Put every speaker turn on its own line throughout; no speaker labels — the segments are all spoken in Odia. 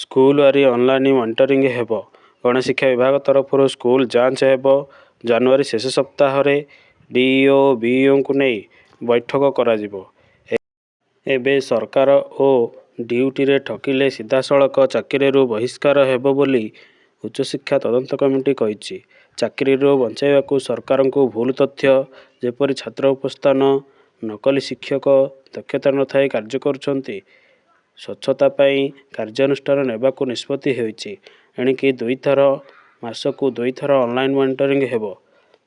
ସ୍କୁଲୱାରି ଅନଲାଇନ୍ ମନିଟରିଂ ହେବ। ଗଣଶିକ୍ଷା ବିଭାଗ ତରଫରୁ ସ୍କୁଲ ଯାଞ୍ଚ ହେବ। ଜାନୁଆରୀ ଶେଷ ସପ୍ତାହରେ ଡିଇଓ ବିଇଓଙ୍କୁ ନେଇ ବୈଠକ କରାଯିବ। ଏବେ ସରକାର ଓ ଡ୍ୟୁଟିରେ ଠକିଲେ ସିଧାସଳଖ ଚାକିରିରୁ ବହିଷ୍କାର ହେବ ବୋଲି ଉଚ୍ଚଶିକ୍ଷା ତଦନ୍ତ କମିଟି କହିଛି। ଚାକିରିରୁ ବଞ୍ଚାଇବାକୁ ସରକାରଙ୍କୁ ଭୁଲ ତଥ୍ୟ, ଯେପରି ଛାତ୍ର ଉପସ୍ଥାନ, ନକଲି ଶିକ୍ଷକ, ଦକ୍ଷତା ନଥାଇ କାର୍ଯ୍ୟ କରୁଛନ୍ତି, ସ୍ୱଚ୍ଛତା ପାଇଁ କାର୍ଯ୍ୟାନୁଷ୍ଠାନ ନେବାକୁ ନିଷ୍ପତ୍ତି ହୋଇଛି। ଏଣିକି ମାସକୁ 2 ଥର ଅନଲାଇନ୍ ମନିଟରିଂ ହେବ,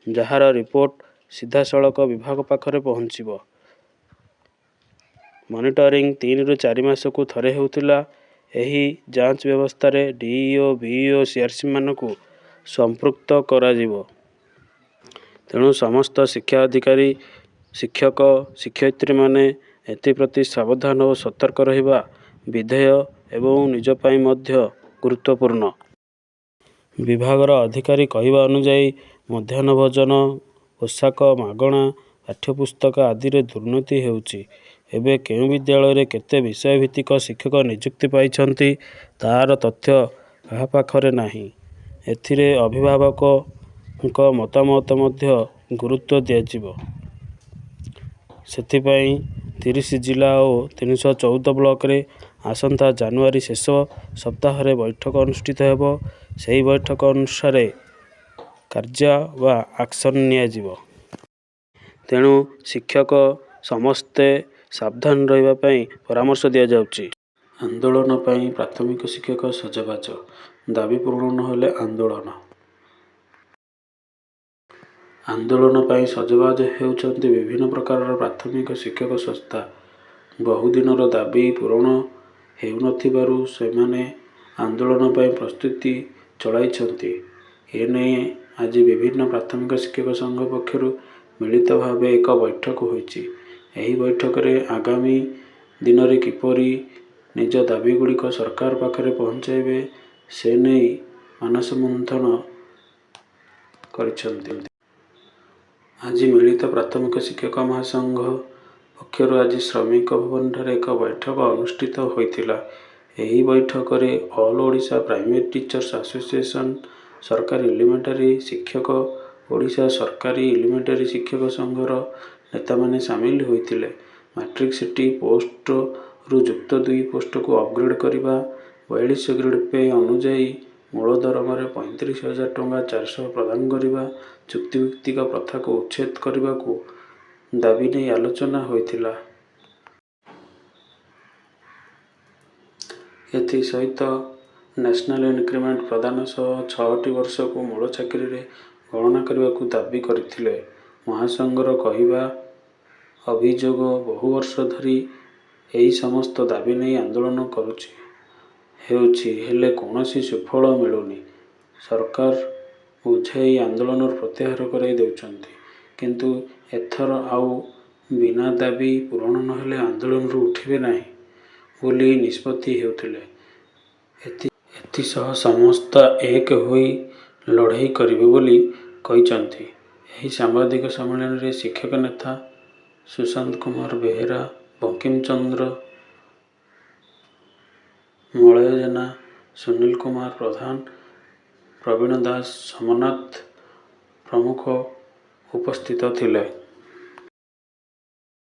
ଯାହାର ରିପୋର୍ଟ ସିଧାସଳଖ ବିଭାଗ ପାଖରେ ପହଞ୍ଚିବ। ମନିଟରିଂ 3ରୁ 4 ମାସକୁ ଥରେ ହେଉଥିଲା। ଏହି ଯାଞ୍ଚ ବ୍ୟବସ୍ଥାରେ ଡିଇଓ ବିଇଓ ସିଆର୍ସିମାନଙ୍କୁ ସମ୍ପୃକ୍ତ କରାଯିବ। ତେଣୁ ସମସ୍ତ ଶିକ୍ଷା ଅଧିକାରୀ, ଶିକ୍ଷକ, ଶିକ୍ଷୟିତ୍ରୀମାନେ ଏଥିପ୍ରତି ସାବଧାନ ଓ ସତର୍କ ରହିବା ବିଧେୟ ଏବଂ ନିଜ ପାଇଁ ମଧ୍ୟ ଗୁରୁତ୍ୱପୂର୍ଣ୍ଣ। ବିଭାଗର ଅଧିକାରୀ କହିବା ଅନୁଯାୟୀ ମଧ୍ୟାହ୍ନ ଭୋଜନ, ପୋଷାକ, ମାଗଣା ପାଠ୍ୟପୁସ୍ତକ ଆଦିରେ ଦୁର୍ନୀତି ହେଉଛି। ଏବେ କେଉଁ ବିଦ୍ୟାଳୟରେ କେତେ ବିଷୟଭିତ୍ତିକ ଶିକ୍ଷକ ନିଯୁକ୍ତି ପାଇଛନ୍ତି, ତାହାର ତଥ୍ୟ କାହା ପାଖରେ ନାହିଁ। ଏଥିରେ ଅଭିଭାବକଙ୍କ ମତାମତ ମଧ୍ୟ ଗୁରୁତ୍ୱ ଦିଆଯିବ। ସେଥିପାଇଁ 30 ଜିଲ୍ଲା ଓ 314 ବ୍ଲକରେ ଆସନ୍ତା ଜାନୁଆରୀ ଶେଷ ସପ୍ତାହରେ ବୈଠକ ଅନୁଷ୍ଠିତ ହେବ। ସେହି ବୈଠକ ଅନୁସାରେ କାର୍ଯ୍ୟ ବା ଆକ୍ସନ ନିଆଯିବ। ତେଣୁ ଶିକ୍ଷକ ସମସ୍ତେ ସାବଧାନ ରହିବା ପାଇଁ ପରାମର୍ଶ ଦିଆଯାଉଛି। ଆନ୍ଦୋଳନ ପାଇଁ ପ୍ରାଥମିକ ଶିକ୍ଷକ ସଜବାଜ, ଦାବି ପୂରଣ ନହେଲେ ଆନ୍ଦୋଳନ। ଆନ୍ଦୋଳନ ପାଇଁ ସଜବାଜ ହେଉଛନ୍ତି ବିଭିନ୍ନ ପ୍ରକାରର ପ୍ରାଥମିକ ଶିକ୍ଷକ ସଂସ୍ଥା। ବହୁଦିନର ଦାବି ପୂରଣ ହେଉନଥିବାରୁ ସେମାନେ ଆନ୍ଦୋଳନ ପାଇଁ ପ୍ରସ୍ତୁତି ଚଳାଇଛନ୍ତି। ଏନେଇ ଆଜି ବିଭିନ୍ନ ପ୍ରାଥମିକ ଶିକ୍ଷକ ସଂଘ ପକ୍ଷରୁ ମିଳିତ ଭାବେ ଏକ ବୈଠକ ହୋଇଛି। ଏହି ବୈଠକରେ ଆଗାମୀ ଦିନରେ କିପରି ନିଜ ଦାବିଗୁଡ଼ିକ ସରକାର ପାଖରେ ପହଞ୍ଚାଇବେ, ସେ ନେଇ ମାନସ ମନ୍ଥନ କରିଛନ୍ତି। ଆଜି ମିଳିତ ପ୍ରାଥମିକ ଶିକ୍ଷକ ମହାସଂଘ ପକ୍ଷରୁ ଆଜି ଶ୍ରମିକ ଭବନଠାରେ ଏକ ବୈଠକ ଅନୁଷ୍ଠିତ ହୋଇଥିଲା। ଏହି ବୈଠକରେ all Odisha primary teachers association, ସରକାରୀ ଏଲିମେଣ୍ଟାରୀ ଶିକ୍ଷକ, ଓଡ଼ିଶା ସରକାରୀ ଏଲିମେଣ୍ଟାରୀ ଶିକ୍ଷକ ସଂଘର ନେତାମାନେ ସାମିଲ ହୋଇଥିଲେ। ମାଟ୍ରିକ ସିଟି ପୋଷ୍ଟରୁ ଯୁକ୍ତ 2 ପୋଷ୍ଟକୁ ଅପଗ୍ରେଡ୍ କରିବା, 42 ଗ୍ରେଡ୍ ପେ ଅନୁଯାୟୀ ମୂଳ ଦରମାରେ 35,000 ଟଙ୍କା 400 ପ୍ରଦାନ କରିବା, ଚୁକ୍ତିଭିତ୍ତିକ ପ୍ରଥାକୁ ଉଚ୍ଛେଦ କରିବାକୁ ଦାବି ନେଇ ଆଲୋଚନା ହୋଇଥିଲା। ଏଥିସହିତ ନ୍ୟାସନାଲ ଇନକ୍ରିମେଣ୍ଟ ପ୍ରଦାନ ସହ 6ଟି ବର୍ଷକୁ ମୂଳ ଚାକିରିରେ ଗଣନା କରିବାକୁ ଦାବି କରିଥିଲେ। ମହାସଂଘର କହିବା, ଅଭିଯୋଗ ବହୁ ବର୍ଷ ଧରି ଏହି ସମସ୍ତ ଦାବି ନେଇ ଆନ୍ଦୋଳନ ହେଉଛି, ହେଲେ କୌଣସି ସୁଫଳ ମିଳୁନି। ସରକାର ବୁଝାଇ ଆନ୍ଦୋଳନରୁ ପ୍ରତ୍ୟାହାର କରାଇ ଦେଉଛନ୍ତି, କିନ୍ତୁ ଏଥର ଆଉ ବିନା ଦାବି ପୂରଣ ନହେଲେ ଆନ୍ଦୋଳନରୁ ଉଠିବେ ନାହିଁ ବୋଲି ନିଷ୍ପତ୍ତି ହେଉଥିଲେ। ଏଥିସହ ସମସ୍ତେ ଏକ ହୋଇ ଲଢ଼େଇ କରିବେ ବୋଲି କହିଛନ୍ତି। ଏହି ସାମ୍ବାଦିକ ସମ୍ମିଳନୀରେ ଶିକ୍ଷକ ନେତା ସୁଶାନ୍ତ କୁମାର ବେହେରା, ବଙ୍କିମ ଚନ୍ଦ୍ର, ମଳୟ ଜେନା, ସୁନୀଲ କୁମାର ପ୍ରଧାନ, ପ୍ରବୀଣ ଦାସ, ସୋମନାଥ ପ୍ରମୁଖ ଉପସ୍ଥିତ ଥିଲେ।